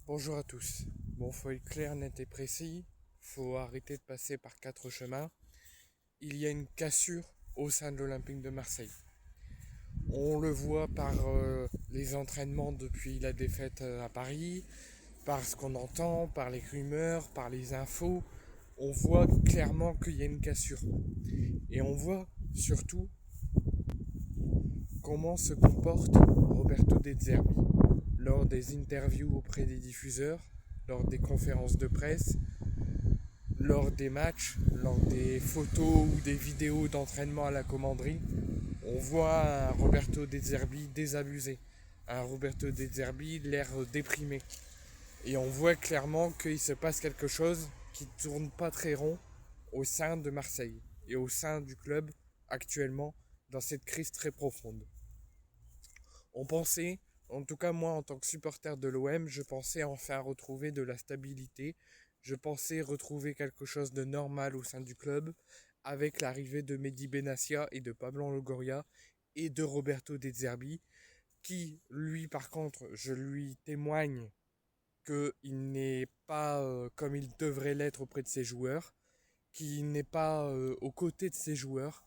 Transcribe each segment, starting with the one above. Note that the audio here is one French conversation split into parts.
Bonjour à tous. Bon, faut être clair, net et précis. Faut arrêter de passer par quatre chemins. Il y a une cassure au sein de l'Olympique de Marseille. On le voit par les entraînements depuis la défaite à Paris, par ce qu'on entend, par les rumeurs, par les infos. On voit clairement qu'il y a une cassure. Et on voit surtout comment se comporte Roberto De Zerbi lors des interviews auprès des diffuseurs, lors des conférences de presse, lors des matchs, lors des photos ou des vidéos d'entraînement à la commanderie. On voit un Roberto De Zerbi désabusé, un Roberto De Zerbi l'air déprimé. Et on voit clairement qu'il se passe quelque chose qui ne tourne pas très rond au sein de Marseille et au sein du club actuellement dans cette crise très profonde. On pensait, en tout cas moi en tant que supporter de l'OM, je pensais enfin retrouver de la stabilité, je pensais retrouver quelque chose de normal au sein du club avec l'arrivée de Mehdi Benassia et de Pablo Longoria et de Roberto De Zerbi qui, lui par contre, je lui témoigne qu'il n'est pas comme il devrait l'être auprès de ses joueurs, qu'il n'est pas aux côtés de ses joueurs,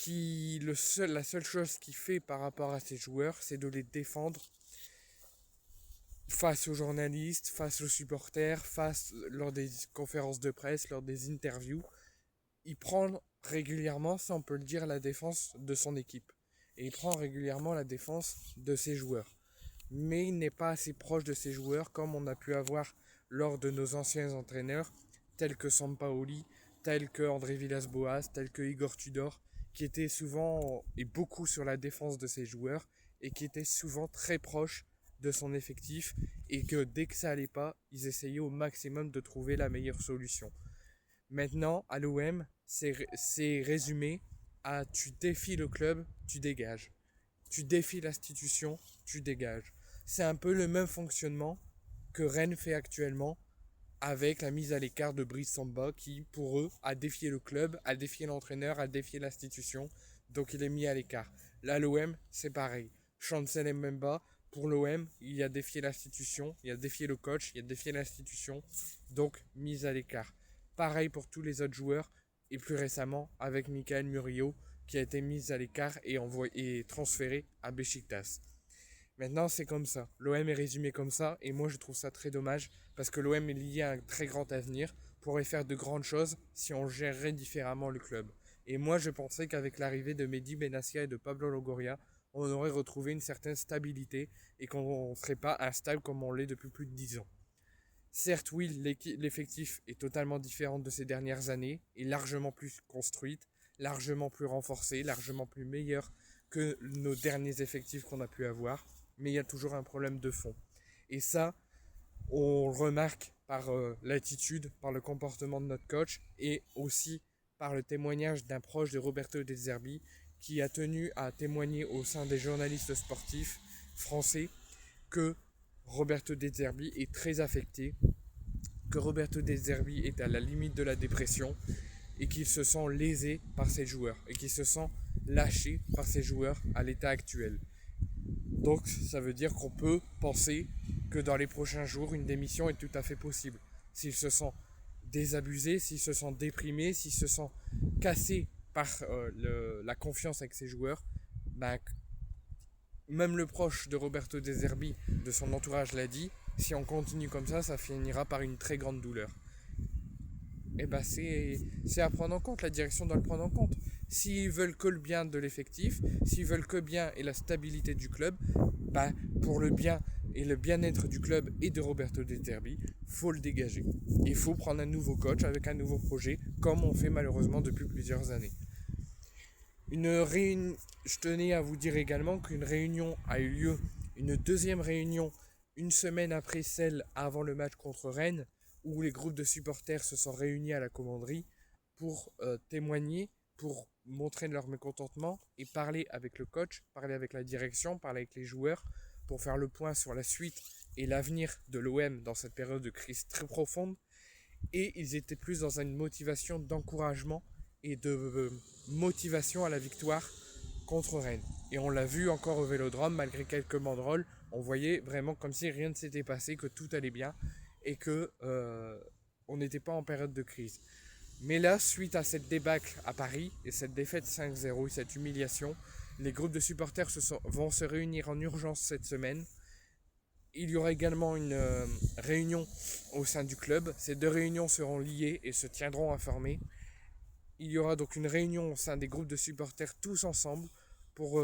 la seule chose qu'il fait par rapport à ses joueurs, c'est de les défendre face aux journalistes, face aux supporters, lors des conférences de presse, lors des interviews. Il prend régulièrement, ça on peut le dire, la défense de son équipe. Et il prend régulièrement la défense de ses joueurs. Mais il n'est pas assez proche de ses joueurs comme on a pu avoir lors de nos anciens entraîneurs, tels que Sampaoli, tels que André Villas-Boas, tels que Igor Tudor, qui étaient souvent et beaucoup sur la défense de ses joueurs et qui étaient souvent très proches de son effectif et que dès que ça allait pas, ils essayaient au maximum de trouver la meilleure solution. Maintenant, à l'OM, c'est résumé à tu défies le club, tu dégages. Tu défies l'institution, tu dégages. C'est un peu le même fonctionnement que Rennes fait actuellement avec la mise à l'écart de Brice Samba qui, pour eux, a défié le club, a défié l'entraîneur, a défié l'institution. Donc il est mis à l'écart. Là, l'OM, c'est pareil. Chancel Mbemba, pour l'OM, il a défié l'institution, il a défié le coach, il a défié l'institution. Donc, mise à l'écart. Pareil pour tous les autres joueurs. Et plus récemment, avec Michael Murillo, qui a été mis à l'écart et transféré à Besiktas. Maintenant, c'est comme ça. L'OM est résumé comme ça, et moi je trouve ça très dommage, parce que l'OM est lié à un très grand avenir, pourrait faire de grandes choses si on gérerait différemment le club. Et moi je pensais qu'avec l'arrivée de Mehdi Benassia et de Pablo Longoria, on aurait retrouvé une certaine stabilité, et qu'on ne serait pas instable comme on l'est depuis plus de 10 ans. Certes, oui, l'effectif est totalement différent de ces dernières années, et largement plus construite, largement plus renforcée, largement plus meilleure que nos derniers effectifs qu'on a pu avoir, mais il y a toujours un problème de fond. Et ça, on le remarque par l'attitude, par le comportement de notre coach, et aussi par le témoignage d'un proche de Roberto De Zerbi, qui a tenu à témoigner au sein des journalistes sportifs français que Roberto De Zerbi est très affecté, que Roberto De Zerbi est à la limite de la dépression et qu'il se sent lésé par ses joueurs et qu'il se sent lâché par ses joueurs à l'état actuel. Donc ça veut dire qu'on peut penser que dans les prochains jours, une démission est tout à fait possible. S'il se sent désabusé, s'il se sent déprimé, s'il se sent cassé par la confiance avec ses joueurs, ben, même le proche de Roberto De Zerbi, de son entourage l'a dit, si on continue comme ça finira par une très grande douleur. Et ben c'est à prendre en compte, la direction doit le prendre en compte. S'ils veulent que le bien de l'effectif, s'ils veulent que bien et la stabilité du club, ben pour le bien et le bien-être du club et de Roberto De Zerbi, faut le dégager. Il faut prendre un nouveau coach avec un nouveau projet, comme on fait malheureusement depuis plusieurs années. Je tenais à vous dire également qu'une réunion a eu lieu, une deuxième réunion, une semaine après celle avant le match contre Rennes, où les groupes de supporters se sont réunis à la commanderie pour témoigner, pour montrer leur mécontentement et parler avec le coach, parler avec la direction, parler avec les joueurs, pour faire le point sur la suite et l'avenir de l'OM dans cette période de crise très profonde. Et ils étaient plus dans une motivation d'encouragement et de motivation à la victoire contre Rennes. Et on l'a vu encore au Vélodrome, malgré quelques banderoles, On voyait vraiment comme si rien ne s'était passé, que tout allait bien et que on n'était pas en période de crise. Mais là, suite à cette débâcle à Paris et cette défaite 5-0 et cette humiliation, les groupes de supporters vont se réunir en urgence cette semaine. Il y aura également une réunion au sein du club. Ces deux réunions seront liées et se tiendront informées. Il y aura donc une réunion au sein des groupes de supporters tous ensemble pour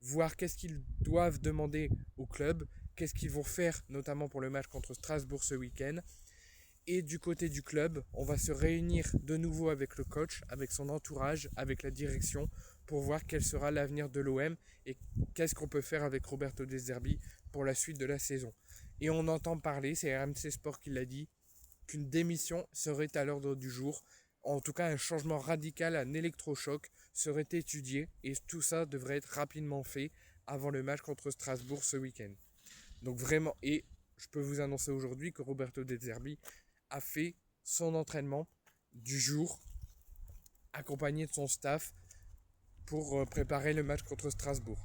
voir qu'est-ce qu'ils doivent demander au club, qu'est-ce qu'ils vont faire notamment pour le match contre Strasbourg ce week-end. Et du côté du club, on va se réunir de nouveau avec le coach, avec son entourage, avec la direction, pour voir quel sera l'avenir de l'OM et qu'est-ce qu'on peut faire avec Roberto De Zerbi pour la suite de la saison. Et on entend parler, c'est RMC Sport qui l'a dit, qu'une démission serait à l'ordre du jour. En tout cas, un changement radical, un électrochoc serait étudié et tout ça devrait être rapidement fait avant le match contre Strasbourg ce week-end. Donc vraiment, et je peux vous annoncer aujourd'hui que Roberto De Zerbi a fait son entraînement du jour, accompagné de son staff, pour préparer le match contre Strasbourg.